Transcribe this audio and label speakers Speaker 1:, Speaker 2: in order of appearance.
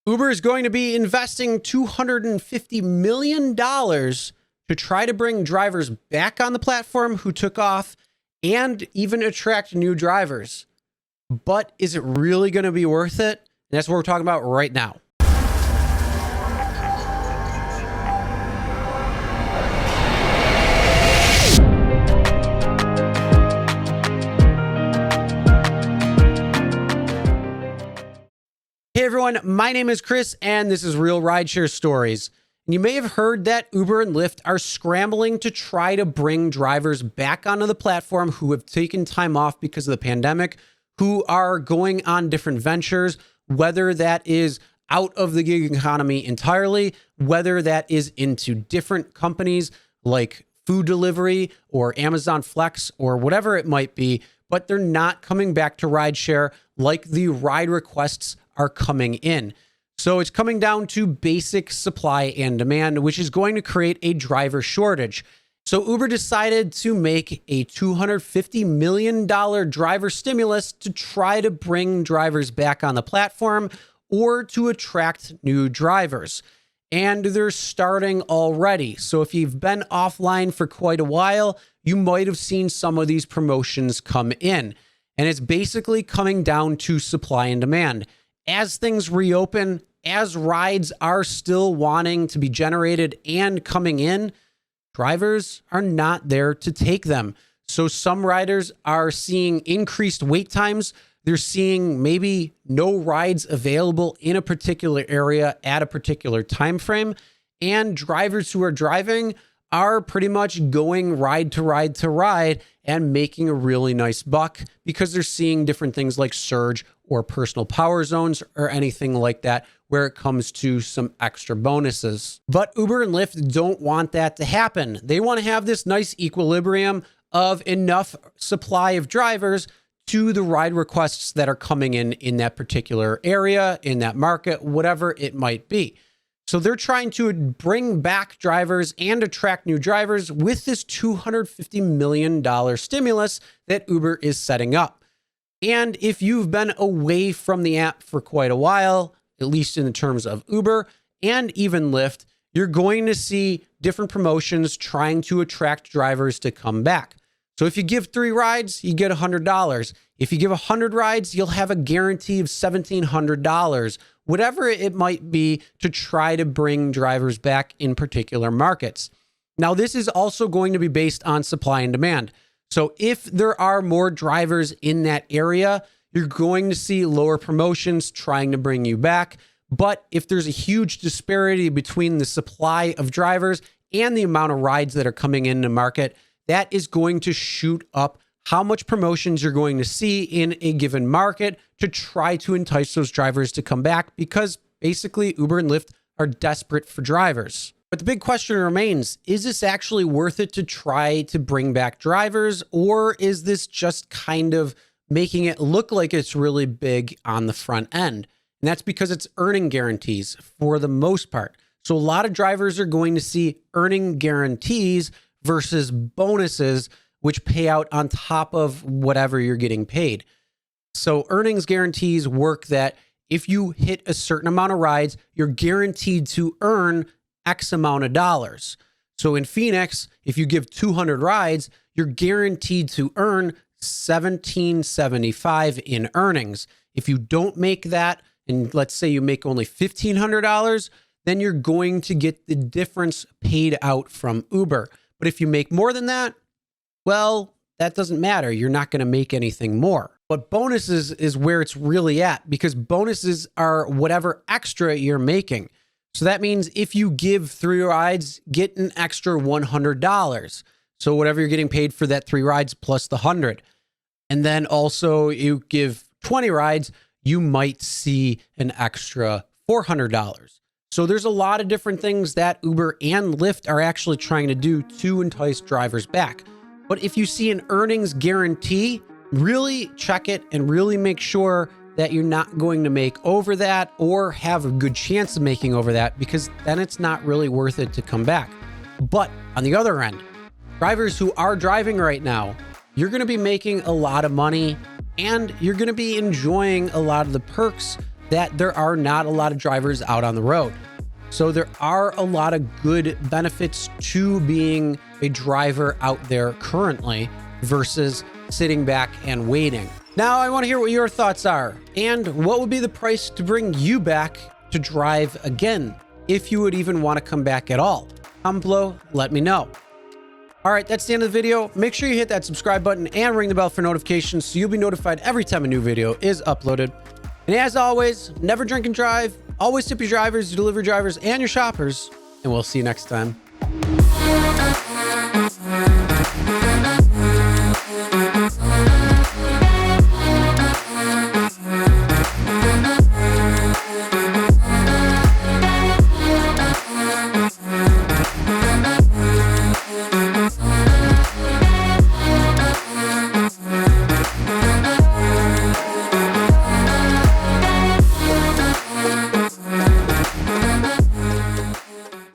Speaker 1: Uber is going to be investing $250 million to try to bring drivers back on the platform who took off and even attract new drivers. But is it really going to be worth it? And that's what we're talking about right now. Hey everyone, my name is Chris and this is Real Rideshare Stories. And you may have heard that Uber and Lyft are scrambling to try to bring drivers back onto the platform who have taken time off because of the pandemic, who are going on different ventures, whether that is out of the gig economy entirely, whether that is into different companies like food delivery or Amazon Flex or whatever it might be, but they're not coming back to rideshare like the ride requests are coming in. So it's coming down to basic supply and demand, which is going to create a driver shortage. So Uber decided to make a $250 million driver stimulus to try to bring drivers back on the platform or to attract new drivers. And they're starting already. So if you've been offline for quite a while, you might have seen some of these promotions come in. And it's basically coming down to supply and demand. As things reopen, as rides are still wanting to be generated and coming in, drivers are not there to take them. So some riders are seeing increased wait times. They're seeing maybe no rides available in a particular area at a particular time frame. And drivers who are driving are pretty much going ride to ride to ride and making a really nice buck because they're seeing different things like surge or personal power zones or anything like that where it comes to some extra bonuses. But Uber and Lyft don't want that to happen. They want to have this nice equilibrium of enough supply of drivers to the ride requests that are coming in that particular area, in that market, whatever it might be. So they're trying to bring back drivers and attract new drivers with this $250 million stimulus that Uber is setting up. And if you've been away from the app for quite a while, at least in the terms of Uber and even Lyft, you're going to see different promotions trying to attract drivers to come back. So if you give 3 rides, you get $100. If you give 100 rides, you'll have a guarantee of $1,700, whatever it might be to try to bring drivers back in particular markets. Now, this is also going to be based on supply and demand. So if there are more drivers in that area, you're going to see lower promotions trying to bring you back. But if there's a huge disparity between the supply of drivers and the amount of rides that are coming into the market, that is going to shoot up how much promotions you're going to see in a given market to try to entice those drivers to come back because basically Uber and Lyft are desperate for drivers. But the big question remains, is this actually worth it to try to bring back drivers, or is this just kind of making it look like it's really big on the front end? And that's because it's earning guarantees for the most part. So a lot of drivers are going to see earning guarantees versus bonuses, which pay out on top of whatever you're getting paid. So earnings guarantees work that if you hit a certain amount of rides, you're guaranteed to earn X amount of dollars. So in Phoenix, if you give 200 rides, you're guaranteed to earn $1,775 in earnings. If you don't make that, and let's say you make only $1,500, then you're going to get the difference paid out from Uber. But if you make more than that, well, that doesn't matter. You're not going to make anything more. But bonuses is where it's really at, because bonuses are whatever extra you're making. So that means if you give 3 rides, get an extra $100. So whatever you're getting paid for that 3 rides plus the 100. And then also you give 20 rides, you might see an extra $400. So there's a lot of different things that Uber and Lyft are actually trying to do to entice drivers back. But if you see an earnings guarantee, really check it and really make sure that you're not going to make over that or have a good chance of making over that, because then it's not really worth it to come back. But on the other end, drivers who are driving right now, you're going to be making a lot of money and you're going to be enjoying a lot of the perks that there are not a lot of drivers out on the road. So there are a lot of good benefits to being a driver out there currently versus sitting back and waiting. Now, I want to hear what your thoughts are and what would be the price to bring you back to drive again, if you would even want to come back at all. Comment below, let me know. All right, that's the end of the video. Make sure you hit that subscribe button and ring the bell for notifications so you'll be notified every time a new video is uploaded. And as always, never drink and drive. Always tip your drivers, your delivery drivers, and your shoppers. And we'll see you next time.